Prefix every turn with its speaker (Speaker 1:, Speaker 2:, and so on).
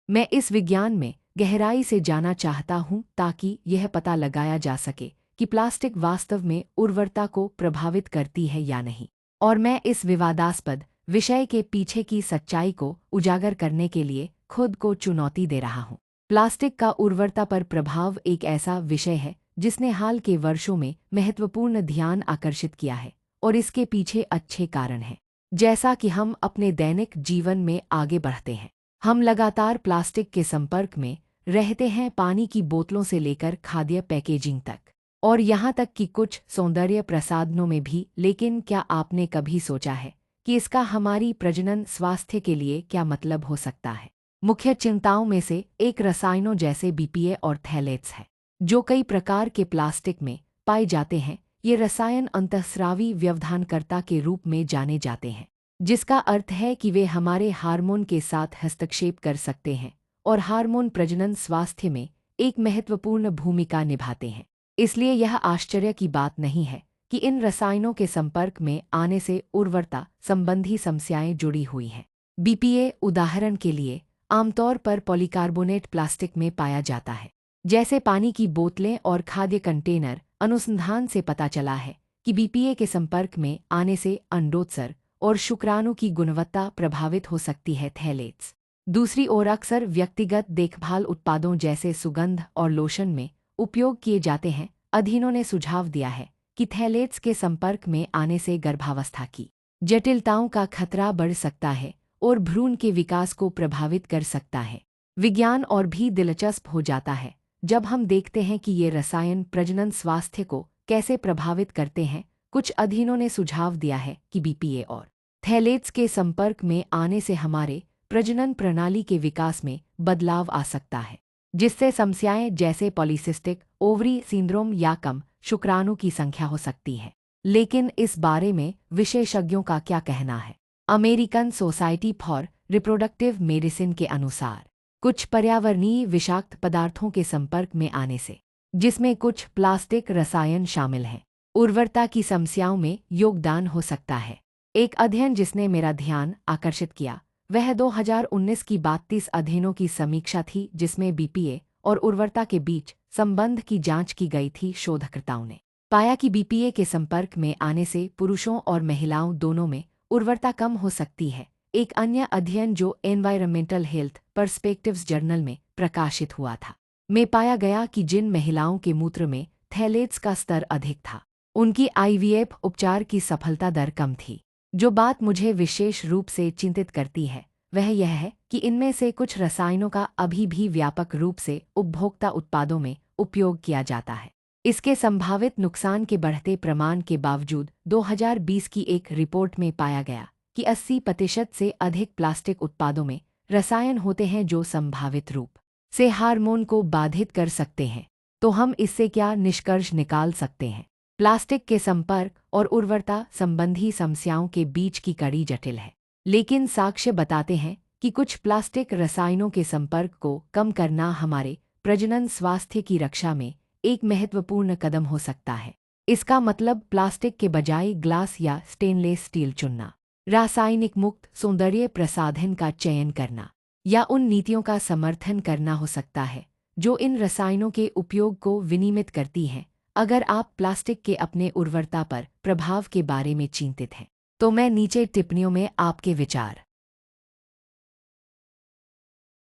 Speaker 1: मैं इस विज्ञान में गहराई से जाना चाहता हूँ ताकि यह पता लगाया जा सके कि प्लास्टिक वास्तव में उर्वरता को प्रभावित करती है या नहीं। और मैं इस विवादास्पद विषय के पीछे की सच्चाई को उजागर करने के लिए खुद को चुनौती दे रहा हूँ। प्लास्टिक का उर्वरता पर प्रभाव एक ऐसा विषय है जिसने हाल के वर्षों में महत्वपूर्ण ध्यान आकर्षित किया है, और इसके पीछे अच्छे कारण हैं। जैसा कि हम अपने दैनिक जीवन में आगे बढ़ते हैं, हम लगातार प्लास्टिक के संपर्क में रहते हैं, पानी की बोतलों से लेकर खाद्य पैकेजिंग तक, और यहाँ तक कि कुछ सौंदर्य प्रसाधनों में भी। लेकिन क्या आपने कभी सोचा है कि इसका हमारी प्रजनन स्वास्थ्य के लिए क्या मतलब हो सकता है? मुख्य चिंताओं में से एक रसायनों जैसे बीपीए और थैलेट्स है, जो कई प्रकार के प्लास्टिक में पाए जाते हैं। ये रसायन अंतःस्रावी व्यवधानकर्ता के रूप में जाने जाते हैं, जिसका अर्थ है कि वे हमारे हार्मोन के साथ हस्तक्षेप कर सकते हैं और हार्मोन प्रजनन स्वास्थ्य में एक महत्वपूर्ण भूमिका निभाते हैं। इसलिए यह आश्चर्य की बात नहीं है कि इन रसायनों के संपर्क में आने से उर्वरता संबंधी समस्याएं जुड़ी हुई हैं। बीपीए, उदाहरण के लिए, आमतौर पर पॉलीकार्बोनेट प्लास्टिक में पाया जाता है, जैसे पानी की बोतलें और खाद्य कंटेनर। अनुसंधान से पता चला है कि बीपीए के संपर्क में आने से अंडोत्सर्ग और शुक्राणु की गुणवत्ता प्रभावित हो सकती है। थैलेट्स दूसरी ओर अक्सर व्यक्तिगत देखभाल उत्पादों जैसे सुगंध और लोशन में उपयोग किए जाते हैं। अध्ययनों ने सुझाव दिया है कि थैलेट्स के संपर्क में आने से गर्भावस्था की जटिलताओं का खतरा बढ़ सकता है और भ्रूण के विकास को प्रभावित कर सकता है। विज्ञान और भी दिलचस्प हो जाता है जब हम देखते हैं कि ये रसायन प्रजनन स्वास्थ्य को कैसे प्रभावित करते हैं। कुछ अध्ययनों ने सुझाव दिया है कि बीपीए और थैलेट्स के संपर्क में आने से हमारे प्रजनन प्रणाली के विकास में बदलाव आ सकता है, जिससे समस्याएं जैसे पॉलीसिस्टिक ओवरी सिंड्रोम या कम शुक्राणु की संख्या हो सकती है। लेकिन इस बारे में विशेषज्ञों का क्या कहना है? American society for reproductive medicine के अनुसार कुछ पर्यावरणीय विषाक्त पदार्थों के संपर्क में आने से, जिसमें कुछ प्लास्टिक रसायन शामिल हैं, उर्वरता की समस्याओं में योगदान हो सकता है। एक अध्ययन जिसने मेरा ध्यान आकर्षित किया वह 2019 की 32 अध्ययनों की समीक्षा थी, जिसमें बीपीए और उर्वरता के बीच संबंध की जांच की गई थी। शोधकर्ताओं ने पाया कि बीपीए के संपर्क में आने से पुरुषों और महिलाओं दोनों में उर्वरता कम हो सकती है। एक अन्य अध्ययन जो एनवायरमेंटल हेल्थ पर्सपेक्टिव्स जर्नल में प्रकाशित हुआ था, में पाया गया कि जिन महिलाओं के मूत्र में थैलेट्स का स्तर अधिक था, उनकी आईवीएफ उपचार की सफलता दर कम थी। जो बात मुझे विशेष रूप से चिंतित करती है वह यह है कि इनमें से कुछ रसायनों का अभी भी व्यापक रूप से उपभोक्ता उत्पादों में उपयोग किया जाता है। इसके संभावित नुकसान के बढ़ते प्रमाण के बावजूद 2020 की एक रिपोर्ट में पाया गया कि 80% से अधिक प्लास्टिक उत्पादों में रसायन होते हैं जो संभावित रूप से हार्मोन को बाधित कर सकते हैं। तो हम इससे क्या निष्कर्ष निकाल सकते हैं? प्लास्टिक के संपर्क और उर्वरता संबंधी समस्याओं के बीच की कड़ी जटिल है, लेकिन साक्ष्य बताते हैं कि कुछ प्लास्टिक रसायनों के संपर्क को कम करना हमारे प्रजनन स्वास्थ्य की रक्षा में एक महत्वपूर्ण कदम हो सकता है। इसका मतलब प्लास्टिक के बजाय ग्लास या स्टेनलेस स्टील चुनना, रासायनिक मुक्त सौंदर्य प्रसाधन का चयन करना, या उन नीतियों का समर्थन करना हो सकता है जो इन रसायनों के उपयोग को विनियमित करती हैं। अगर आप प्लास्टिक के अपने उर्वरता पर प्रभाव के बारे में चिंतित हैं, तो मैं नीचे टिप्पणियों में आपके विचार